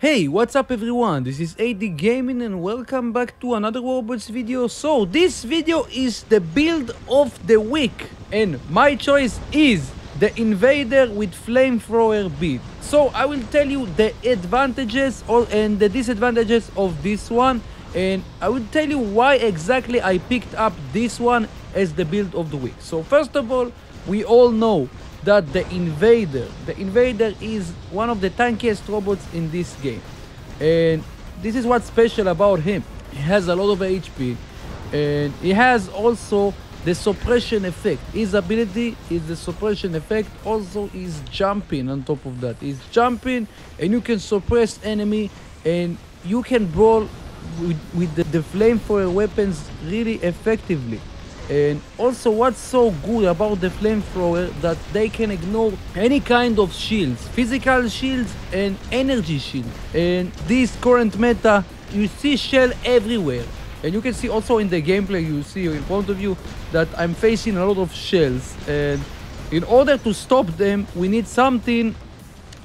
Hey, what's up everyone? This is AD Gaming and welcome back to another Warbots video. So this video is the build of the week and my choice is the Invader with Flamethrower build. So I will tell you the advantages and the disadvantages of this one, and I will tell you why exactly I picked up this one as the build of the week. So first of all, we all know that the Invader is one of the tankiest robots in this game, and this is what's special about him. He has a lot of HP and he has also the suppression effect. His ability is the suppression effect. Also is jumping. On top of that, he's jumping and you can suppress enemy and you can brawl with the flamethrower weapons really effectively. And also what's so good about the flamethrower, that they can ignore any kind of shields, physical shields and energy shields. And this current meta, you see shell everywhere, and you can see also in the gameplay, you see in front of you that I'm facing a lot of shells, and in order to stop them we need something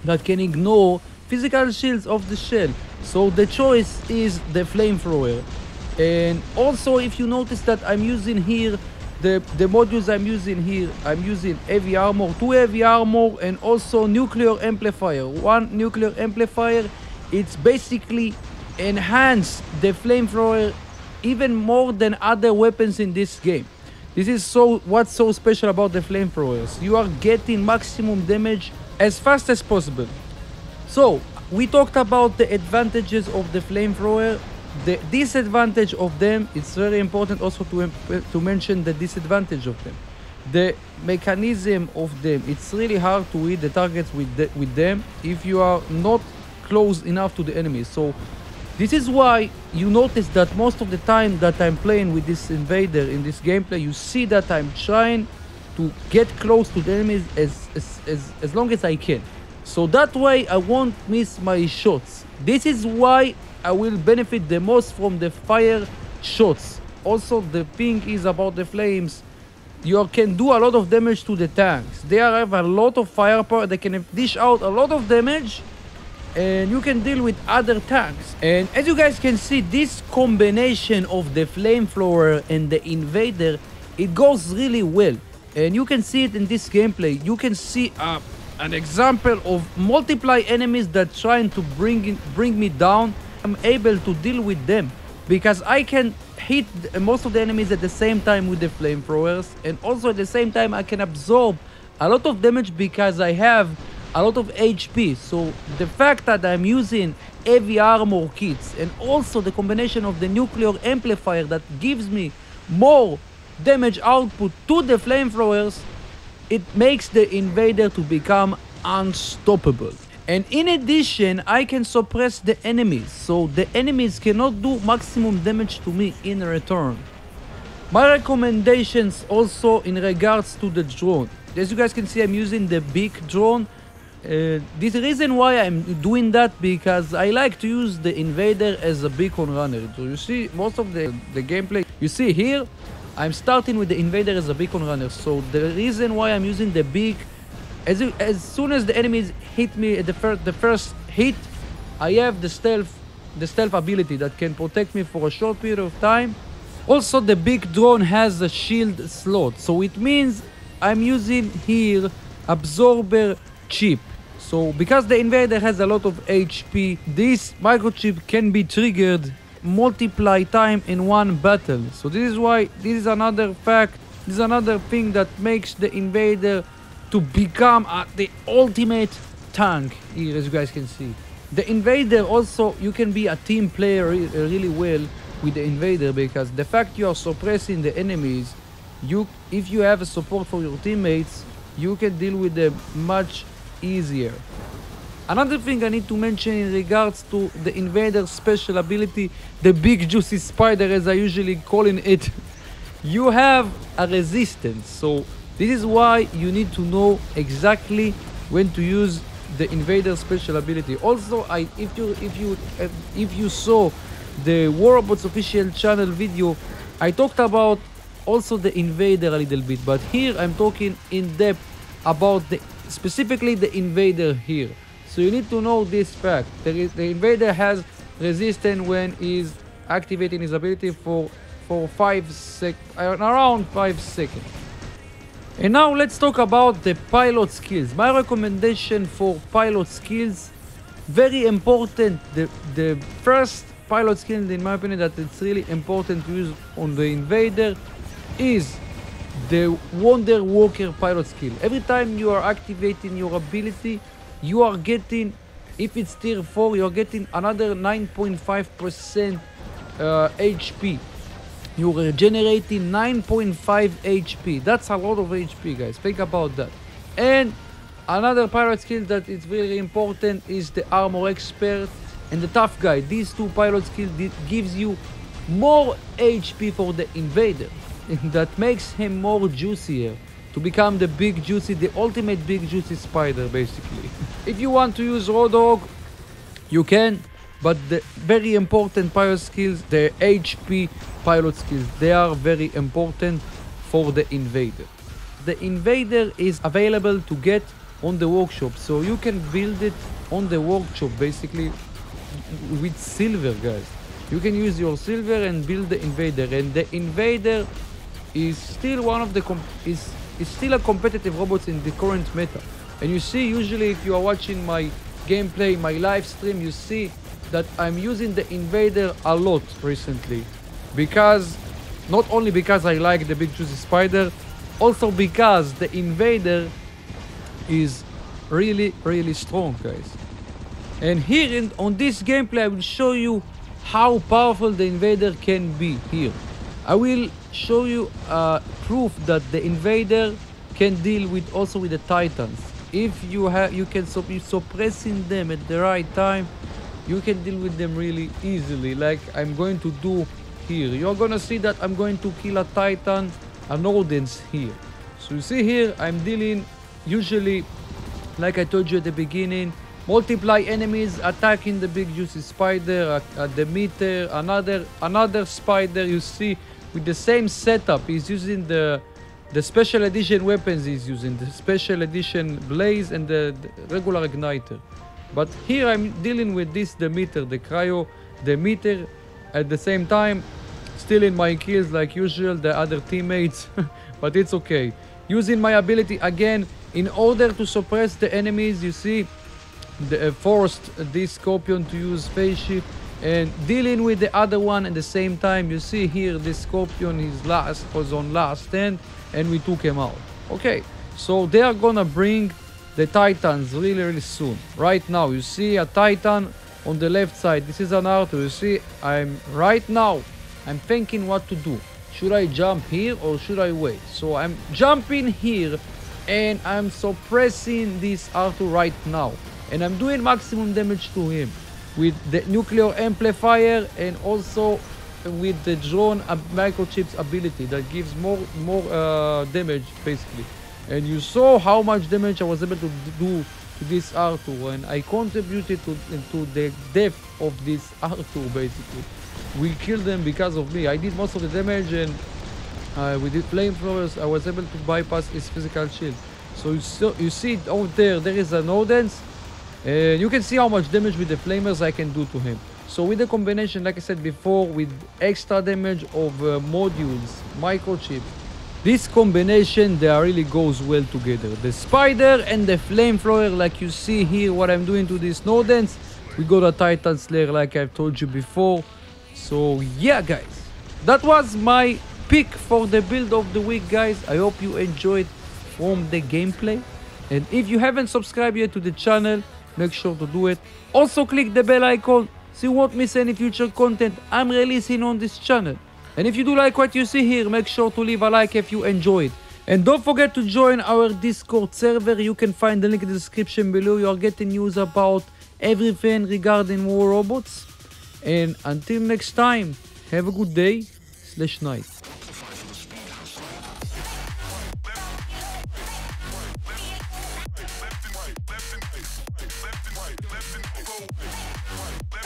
that can ignore physical shields of the shell. So the choice is the flamethrower. And also, if you notice that I'm using here the modules I'm using here, I'm using heavy armor, 2 heavy armor, and also nuclear amplifier. 1 nuclear amplifier. It's basically enhance the flamethrower even more than other weapons in this game. This is what's so special about the flamethrowers. You are getting maximum damage as fast as possible. So we talked about the advantages of the flamethrower. The disadvantage of them, it's very important also to mention the disadvantage of them. The mechanism of them, it's really hard to hit the targets with them if you are not close enough to the enemy. So this is why you notice that most of the time that I'm playing with this Invader in this gameplay, you see that I'm trying to get close to the enemies as long as I can. So that way I won't miss my shots. This is why I will benefit the most from the fire shots. Also, the thing is about the flames, you can do a lot of damage to the tanks. They have a lot of firepower, they can dish out a lot of damage, and you can deal with other tanks. And as you guys can see, this combination of the flamethrower and the Invader, it goes really well. And you can see it in this gameplay. You can see an example of multiply enemies that trying to bring me down. I'm able to deal with them because I can hit most of the enemies at the same time with the flamethrowers, and also at the same time I can absorb a lot of damage because I have a lot of HP. So the fact that I'm using heavy armor kits and also the combination of the nuclear amplifier that gives me more damage output to the flamethrowers, it makes the Invader to become unstoppable. And in addition, I can suppress the enemies, so the enemies cannot do maximum damage to me in return. My recommendations also in regards to the drone. As you guys can see, I'm using the big drone. The reason why I'm doing that, because I like to use the Invader as a beacon runner. So you see most of the gameplay, you see here, I'm starting with the Invader as a beacon runner. So the reason why I'm using the big, as soon as the enemies hit me at the first hit, I have the stealth ability that can protect me for a short period of time. Also, the big drone has a shield slot, so it means I'm using here absorber chip. So because the Invader has a lot of HP, this microchip can be triggered multiply time in one battle. So this is why, this is another fact, this is another thing that makes the Invader to become the ultimate tank here. As you guys can see, the Invader also, you can be a team player really well with the Invader, because the fact you are suppressing the enemies, if you have a support for your teammates, you can deal with them much easier. Another thing I need to mention in regards to the Invader's special ability, the big juicy spider as I usually calling it, you have a resistance. So this is why you need to know exactly when to use the Invader's special ability. Also, if you saw the Warbots official channel video, I talked about also the Invader a little bit, but here I'm talking in depth about specifically the Invader here. So you need to know this fact. The invader has resistance when he's activating his ability for around 5 seconds. And now let's talk about the pilot skills. My recommendation for pilot skills, very important. The first pilot skill, in my opinion, that it's really important to use on the invader is the Wonder Walker pilot skill. Every time you are activating your ability, you are getting, if it's tier 4, you're getting another 9.5% HP. You're generating 9.5 HP. That's a lot of HP, guys. Think about that. And another pilot skill that is very important is the Armor Expert and the Tough Guy. These two pilot skills gives you more HP for the invader. That makes him more juicier to become the big juicy, the ultimate big juicy spider, basically. If you want to use Roadhog, you can. But the very important pilot skills, the HP pilot skills, they are very important for the invader. The invader is available to get on the workshop, so you can build it on the workshop basically with silver, guys. You can use your silver and build the invader, and the invader is still one of the is still a competitive robot in the current meta. And you see, usually if you are watching my gameplay, my live stream, you see that I'm using the invader a lot recently, because not only because I like the big juicy spider, also because the invader is really strong, guys. And here on this gameplay I will show you how powerful the invader can be. Here I will show you proof that the invader can deal with also with the titans. If you can suppressing them at the right time, you can deal with them really easily, like I'm going to do here. You're gonna see that I'm going to kill a titan, an audience here. So you see here, I'm dealing usually, like I told you at the beginning, multiply enemies attacking the big juicy spider, the meter, another spider. You see, with the same setup, he's using the special edition weapons, he's using the special edition blaze and the regular igniter. But here I'm dealing with this, the meter, the cryo, the meter, at the same time stealing my kills like usual, the other teammates. But it's okay. Using my ability again in order to suppress the enemies. You see, forced this Scorpion to use spaceship and dealing with the other one at the same time. You see here, this Scorpion was on last stand and we took him out. Okay, so they are gonna bring the titans really soon. Right now you see a titan on the left side. This is an Arthur. You see, I'm thinking what to do. Should I jump here or should I wait? So I'm jumping here and I'm suppressing this Arthur right now, and I'm doing maximum damage to him with the nuclear amplifier and also with the drone microchips ability that gives more damage basically. And you saw how much damage I was able to do to this Arthur, and I contributed to the death of this Arthur basically. We killed them because of me. I did most of the damage, and with the flamethrowers I was able to bypass his physical shield. So you see over there is an audience, and you can see how much damage with the flamers I can do to him. So with the combination, like I said before, with extra damage of modules, microchips, this combination, they really goes well together. The spider and the flamethrower, like you see here what I'm doing to this Nodens. We got a Titan Slayer like I've told you before. So yeah, guys, that was my pick for the build of the week, guys. I hope you enjoyed from the gameplay, and if you haven't subscribed yet to the channel, make sure to do it. Also click the bell icon so you won't miss any future content I'm releasing on this channel. And if you do like what you see here, make sure to leave a like if you enjoyed. And don't forget to join our Discord server. You can find the link in the description below. You are getting news about everything regarding War Robots. And until next time, have a good day/night. Left and right, left and right, left and right, left and right, left and right.